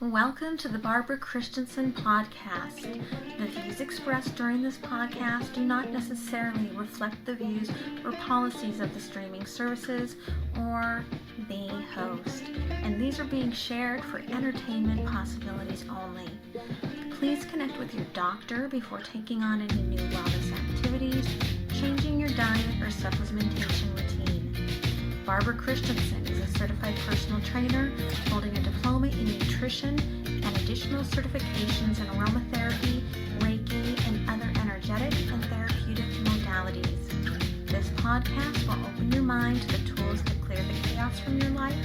Welcome to the Barbara Christensen podcast. The views expressed during this podcast do not necessarily reflect the views or policies of the streaming services or the host, and these are being shared for entertainment possibilities only. Please connect with your doctor before taking on any new wellness activities, changing your diet or supplementation routine. Barbara Christensen is a certified personal trainer holding a diploma in nutrition and additional certifications in aromatherapy, Reiki, and other energetic and therapeutic modalities. This podcast will open your mind to the tools to clear the chaos from your life,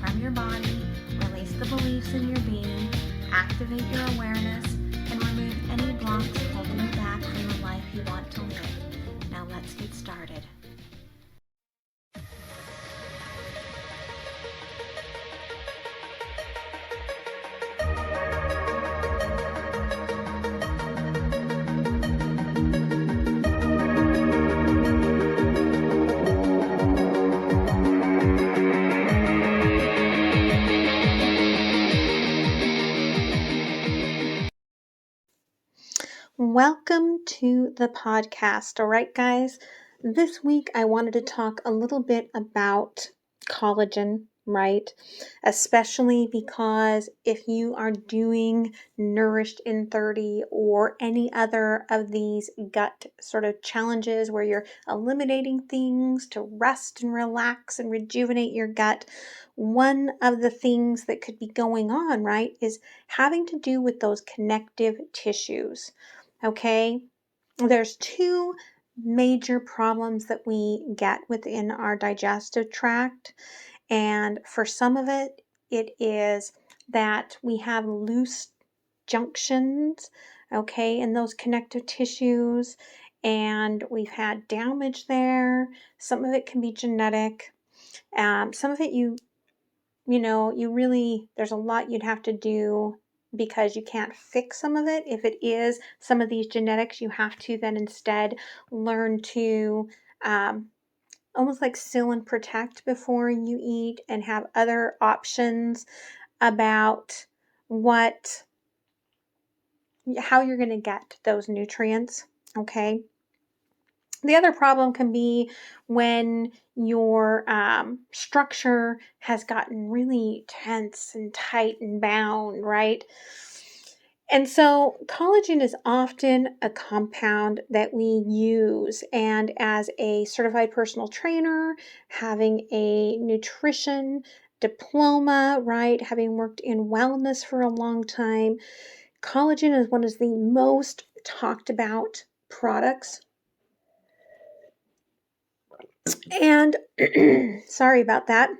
from your body, release the beliefs in your being, activate your awareness, and remove any blocks holding you back from the life you want to live. Now let's get started. Welcome to the podcast. All right, guys. This week I wanted to talk a little bit about collagen, right? Especially because if you are doing Nourished in 30 or any other of these gut sort of challenges where you're eliminating things to rest and relax and rejuvenate your gut, one of the things that could be going on, right, is having to do with those connective tissues. Okay, there's two major problems that we get within our digestive tract, and for some of it, it is that we have loose junctions, okay, in those connective tissues, and we've had damage there. Some of it can be genetic. Some of it you really, there's a lot you'd have to do because you can't fix some of it. If it is some of these genetics, you have to then instead learn to almost like seal and protect before you eat and have other options about how you're going to get those nutrients. Okay. The other problem can be when your structure has gotten really tense and tight and bound, right? And so collagen is often a compound that we use. And as a certified personal trainer, having a nutrition diploma, right? Having worked in wellness for a long time, collagen is one of the most talked about products. And sorry about that.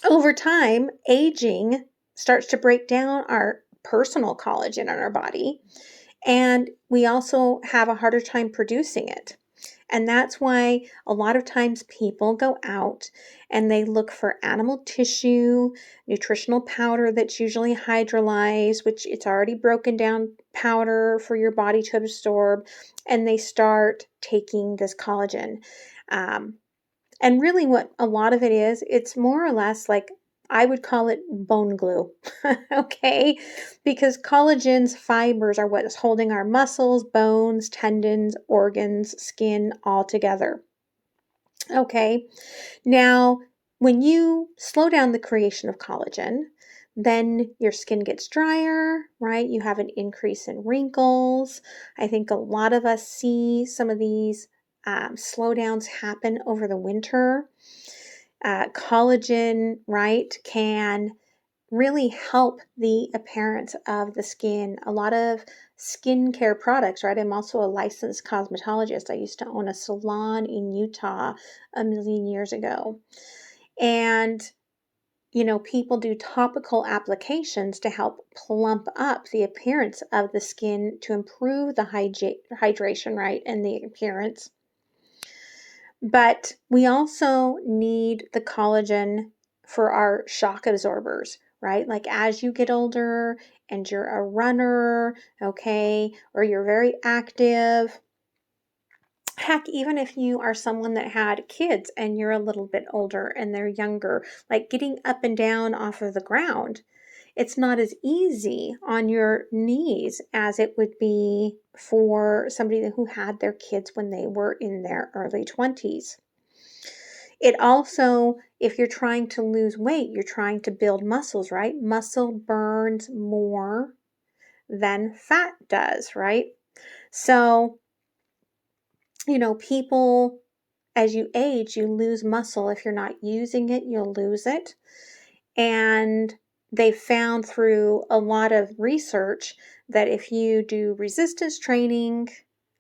Over time, aging starts to break down our personal collagen in our body, and we also have a harder time producing it. And that's why a lot of times people go out and they look for animal tissue, nutritional powder that's usually hydrolyzed, which it's already broken down powder for your body to absorb, and they start taking this collagen. And really what a lot of it is, it's more or less like, I would call it bone glue, okay? Because collagen's fibers are what is holding our muscles, bones, tendons, organs, skin all together. Okay, now when you slow down the creation of collagen, then your skin gets drier, right? You have an increase in wrinkles. I think a lot of us see some of these slowdowns happen over the winter. Collagen, right, can really help the appearance of the skin. A lot of skincare products, right? I'm also a licensed cosmetologist. I used to own a salon in Utah a million years ago. And people do topical applications to help plump up the appearance of the skin to improve the hydration, right, and the appearance. But we also need the collagen for our shock absorbers, right? Like as you get older and you're a runner, okay, or you're very active, Heck, even if you are someone that had kids and you're a little bit older and they're younger, like getting up and down off of the ground, it's not as easy on your knees as it would be for somebody who had their kids when they were in their early 20s. It also, if you're trying to lose weight, you're trying to build muscles, right? Muscle burns more than fat does, right? So, people, as you age, you lose muscle. If you're not using it, you'll lose it. And they found through a lot of research that if you do resistance training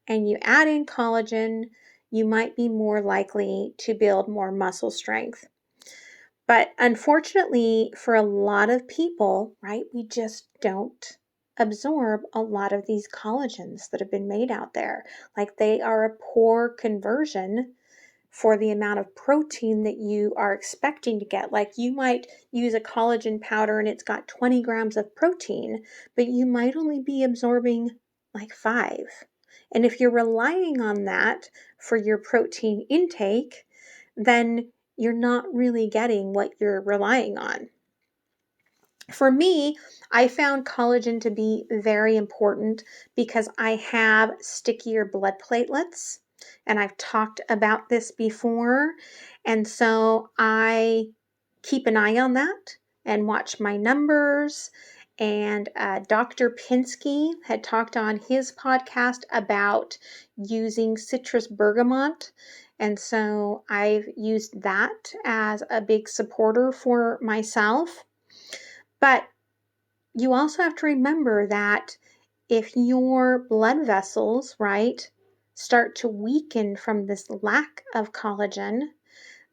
and you add in collagen, you might be more likely to build more muscle strength. But unfortunately, for a lot of people, right, we just don't absorb a lot of these collagens that have been made out there. Like, they are a poor conversion for the amount of protein that you are expecting to get. Like, you might use a collagen powder and it's got 20 grams of protein, but you might only be absorbing like 5. And if you're relying on that for your protein intake, then you're not really getting what you're relying on. For me, I found collagen to be very important because I have stickier blood platelets, and I've talked about this before. And so I keep an eye on that and watch my numbers. And Dr. Pinsky had talked on his podcast about using citrus bergamot. And so I've used that as a big supporter for myself. But you also have to remember that if your blood vessels, right, start to weaken from this lack of collagen,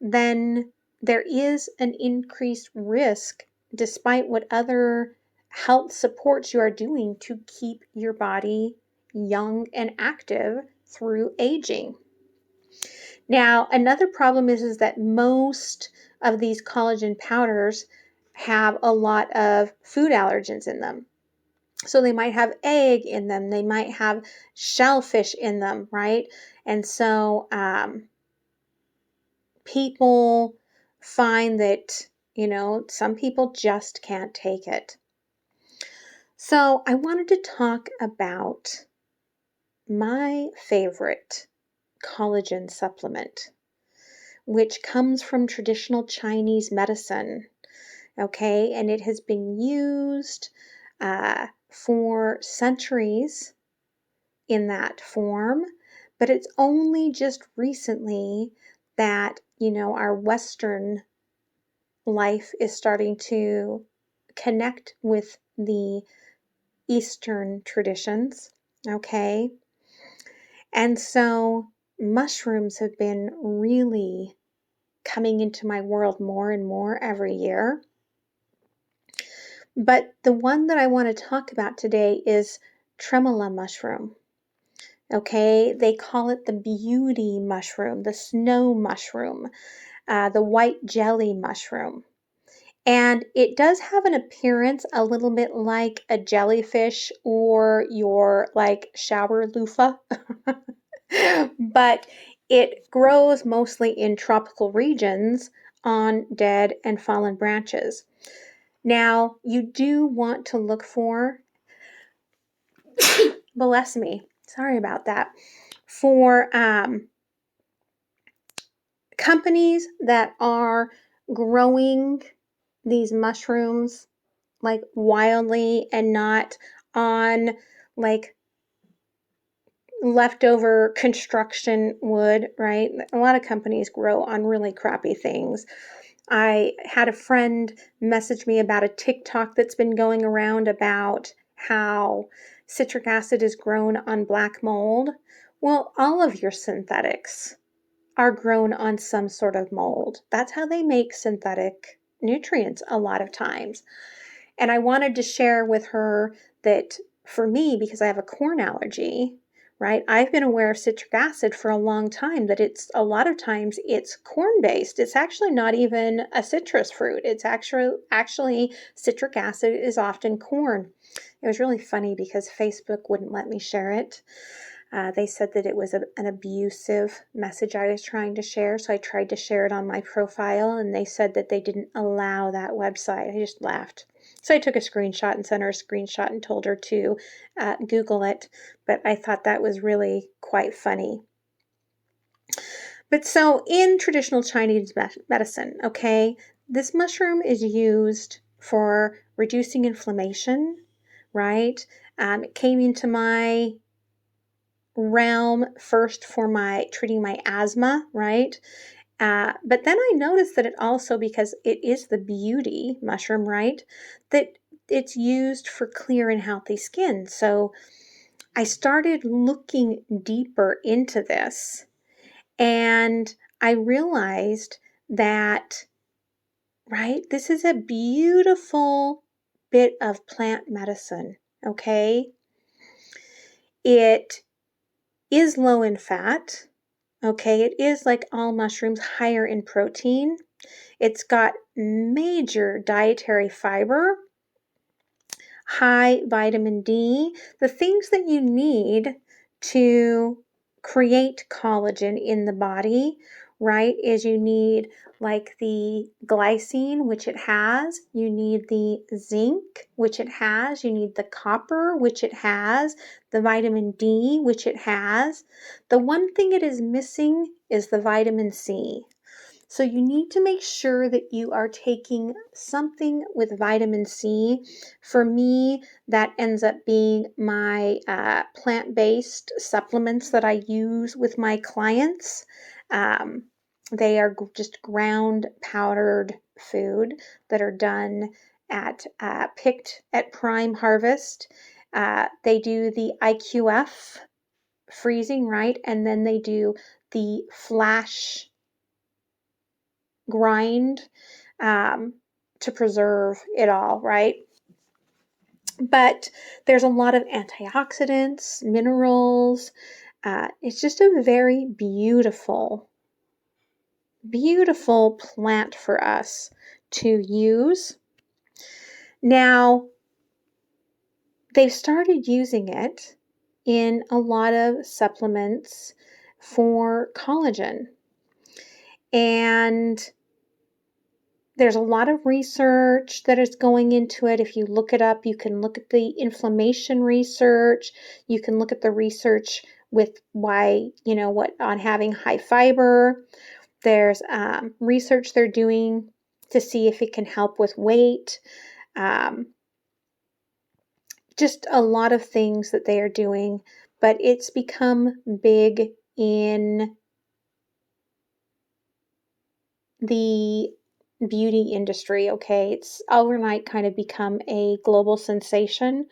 then there is an increased risk, despite what other health supports you are doing, to keep your body young and active through aging. Now, another problem is that most of these collagen powders have a lot of food allergens in them. So they might have egg in them, they might have shellfish in them, right? And so people find that, some people just can't take it. So I wanted to talk about my favorite collagen supplement, which comes from traditional Chinese medicine. Okay, and it has been used for centuries in that form, but it's only just recently that, our Western life is starting to connect with the Eastern traditions. Okay, and so mushrooms have been really coming into my world more and more every year. But the one that I want to talk about today is Tremolo Mushroom. Okay, they call it the beauty mushroom, the snow mushroom, the white jelly mushroom. And it does have an appearance a little bit like a jellyfish or your like shower loofah. But it grows mostly in tropical regions on dead and fallen branches. Now, you do want to look for, bless me, sorry about that, for companies that are growing these mushrooms like wildly and not on like leftover construction wood, right? A lot of companies grow on really crappy things. I had a friend message me about a TikTok that's been going around about how citric acid is grown on black mold. Well, all of your synthetics are grown on some sort of mold. That's how they make synthetic nutrients a lot of times. And I wanted to share with her that for me, because I have a corn allergy, right? I've been aware of citric acid for a long time, that it's a lot of times it's corn based. It's actually not even a citrus fruit. It's actually citric acid is often corn. It was really funny because Facebook wouldn't let me share it. They said that it was an abusive message I was trying to share, so I tried to share it on my profile, and they said that they didn't allow that website. I just laughed. So I took a screenshot and sent her a screenshot and told her to Google it, but I thought that was really quite funny. But so in traditional Chinese medicine, okay, this mushroom is used for reducing inflammation, right? It came into my realm first for treating my asthma, right? But then I noticed that it also, because it is the beauty mushroom, right, that it's used for clear and healthy skin. So I started looking deeper into this, and I realized that, right, this is a beautiful bit of plant medicine, okay? It is low in fat, okay? It is, like all mushrooms, higher in protein. It's got major dietary fiber, high vitamin D, the things that you need to create collagen in the body, right? Is you need like the glycine, which it has, you need the zinc, which it has, you need the copper, which it has, the vitamin D, which it has. The one thing it is missing is the vitamin C. So you need to make sure that you are taking something with vitamin C. For me, that ends up being my plant-based supplements that I use with my clients. They are just ground powdered food that are done at picked at prime harvest. They do the IQF freezing, right? And then they do the flash grind to preserve it all, right? But there's a lot of antioxidants, minerals. It's just a very beautiful, beautiful plant for us to use. Now, they've started using it in a lot of supplements for collagen. And there's a lot of research that is going into it. If you look it up, you can look at the inflammation research. You can look at the research with why, what on having high fiber. There's research they're doing to see if it can help with weight. Just a lot of things that they are doing, but it's become big in the beauty industry, okay? It's overnight kind of become a global sensation,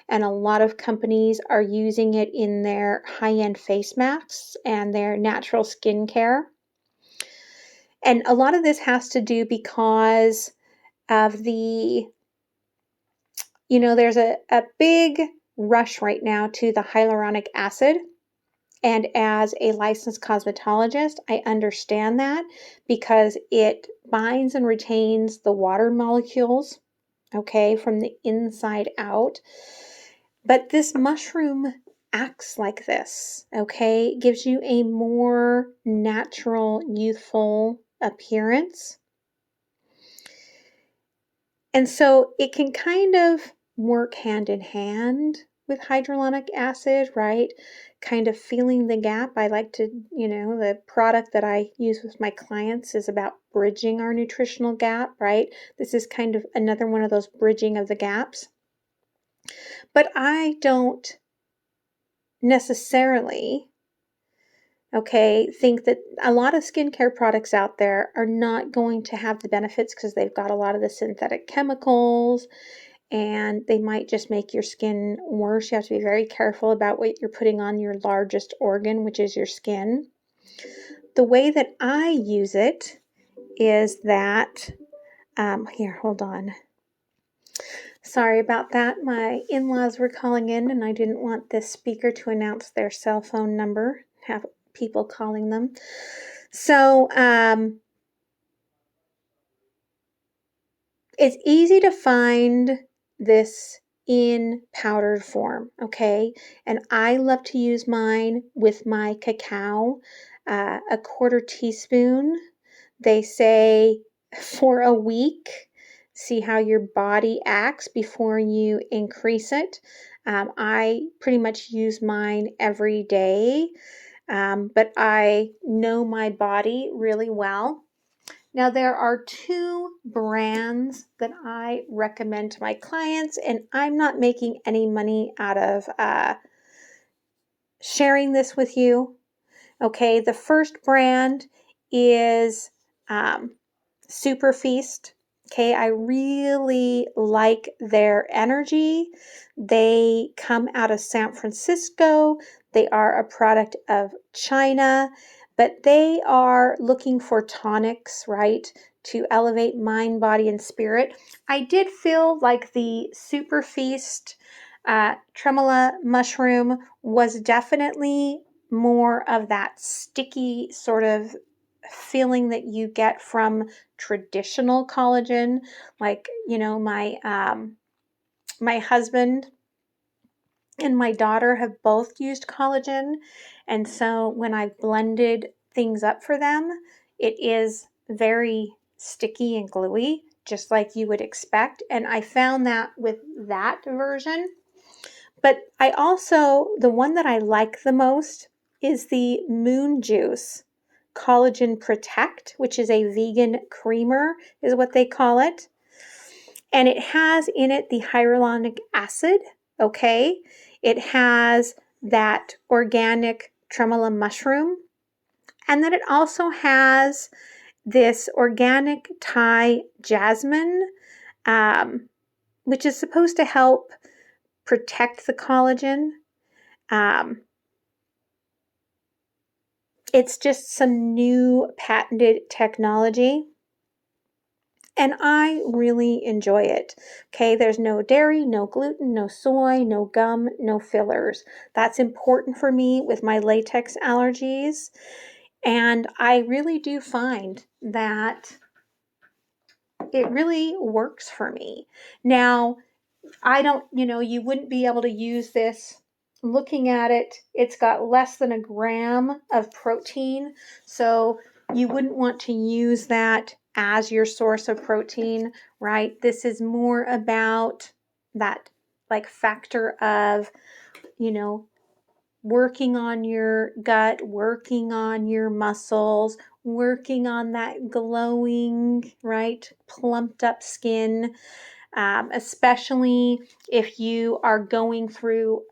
and a lot of companies are using it in their high-end face masks and their natural skincare. And a lot of this has to do because of there's a big rush right now to the hyaluronic acid. And as a licensed cosmetologist, I understand that because it binds and retains the water molecules, okay, from the inside out. But this mushroom acts like this, okay? It gives you a more natural, youthful appearance. And so it can kind of work hand in hand with hyaluronic acid, right? Kind of filling the gap. I like to, the product that I use with my clients is about bridging our nutritional gap, right? This is kind of another one of those bridging of the gaps. But I don't necessarily, think that a lot of skincare products out there are not going to have the benefits because they've got a lot of the synthetic chemicals, and they might just make your skin worse. You have to be very careful about what you're putting on your largest organ, which is your skin. The way that I use it is that, here, hold on. Sorry about that. My in-laws were calling in, and I didn't want this speaker to announce their cell phone number, have people calling them. So, it's easy to find this in powdered form, okay? And I love to use mine with my cacao, a quarter teaspoon. They say for a week, see how your body acts before you increase it. I pretty much use mine every day, but I know my body really well. Now, there are two brands that I recommend to my clients, and I'm not making any money out of sharing this with you. Okay, the first brand is Super Feast. Okay, I really like their energy. They come out of San Francisco. They are a product of China, but they are looking for tonics, right, to elevate mind, body, and spirit. I did feel like the Super Feast Tremolo Mushroom was definitely more of that sticky sort of feeling that you get from traditional collagen. Like, my husband and my daughter have both used collagen, and so when I blended things up for them, it is very sticky and gluey, just like you would expect. And I found that with that version. But I also, the one that I like the most is the Moon Juice Collagen Protect, which is a vegan creamer, is what they call it. And it has in it the hyaluronic acid, okay? It has that organic tremolo mushroom. And then it also has this organic Thai jasmine, which is supposed to help protect the collagen. It's just some new patented technology, and I really enjoy it. Okay, there's no dairy, no gluten, no soy, no gum, no fillers. That's important for me with my latex allergies, and I really do find that it really works for me. Now, I don't, you wouldn't be able to use this. Looking at it, it's got less than a gram of protein. So you wouldn't want to use that as your source of protein, right? This is more about that like factor of, working on your gut, working on your muscles, working on that glowing, right? Plumped up skin. Especially if you are going through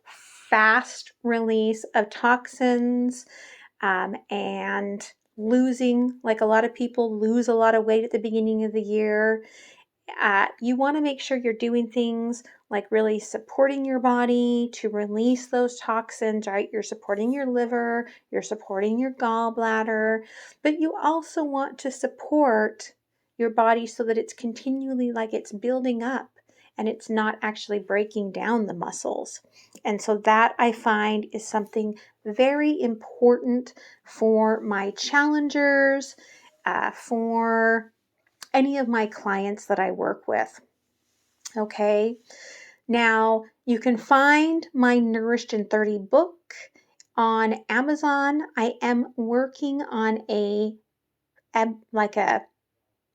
fast release of toxins, and losing, like a lot of people lose a lot of weight at the beginning of the year. You want to make sure you're doing things like really supporting your body to release those toxins, right? You're supporting your liver, you're supporting your gallbladder, but you also want to support your body so that it's continually like it's building up and it's not actually breaking down the muscles. And so that I find is something very important for my challengers, for any of my clients that I work with. Okay. Now you can find my Nourished in 30 book on Amazon. I am working on a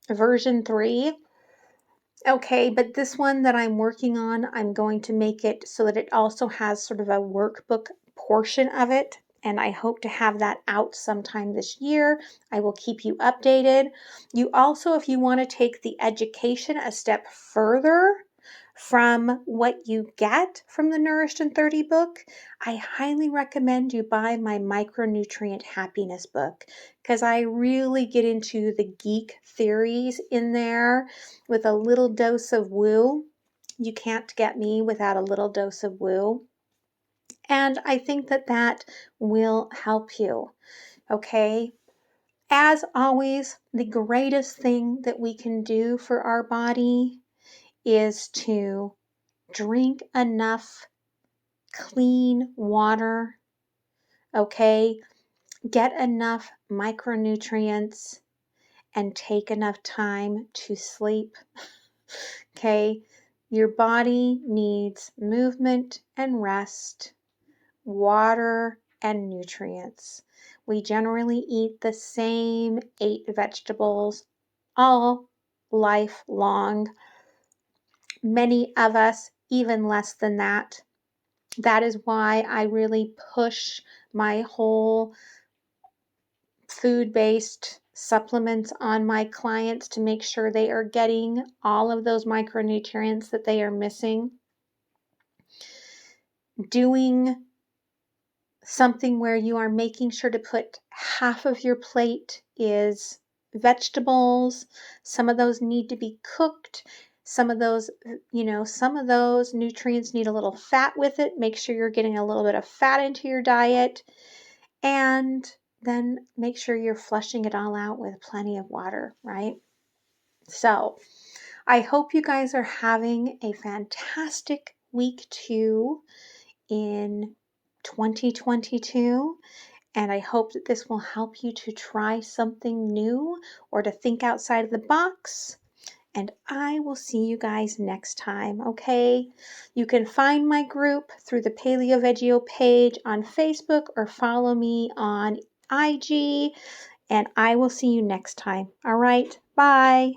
version 3. Okay, but this one that I'm working on, I'm going to make it so that it also has sort of a workbook portion of it. And I hope to have that out sometime this year. I will keep you updated. You also, if you want to take the education a step further from what you get from the Nourished in 30 book, I highly recommend you buy my Micronutrient Happiness book, because I really get into the geek theories in there with a little dose of woo. You can't get me without a little dose of woo. And I think that that will help you. Okay. As always, the greatest thing that we can do for our body is to drink enough clean water. Okay. Get enough micronutrients and take enough time to sleep. Okay. Your body needs movement and rest, water and nutrients. We generally eat the same 8 vegetables all life long. Many of us even less than that. That is why I really push my whole food-based supplements on my clients to make sure they are getting all of those micronutrients that they are missing. Doing something where you are making sure to put half of your plate is vegetables. Some of those need to be cooked. Some of those, some of those nutrients need a little fat with it. Make sure you're getting a little bit of fat into your diet. And then make sure you're flushing it all out with plenty of water, right? So I hope you guys are having a fantastic week 2 in 2022. And I hope that this will help you to try something new or to think outside of the box. And I will see you guys next time, okay? You can find my group through the Paleo Vegeo page on Facebook or follow me on IG. And I will see you next time. All right, bye.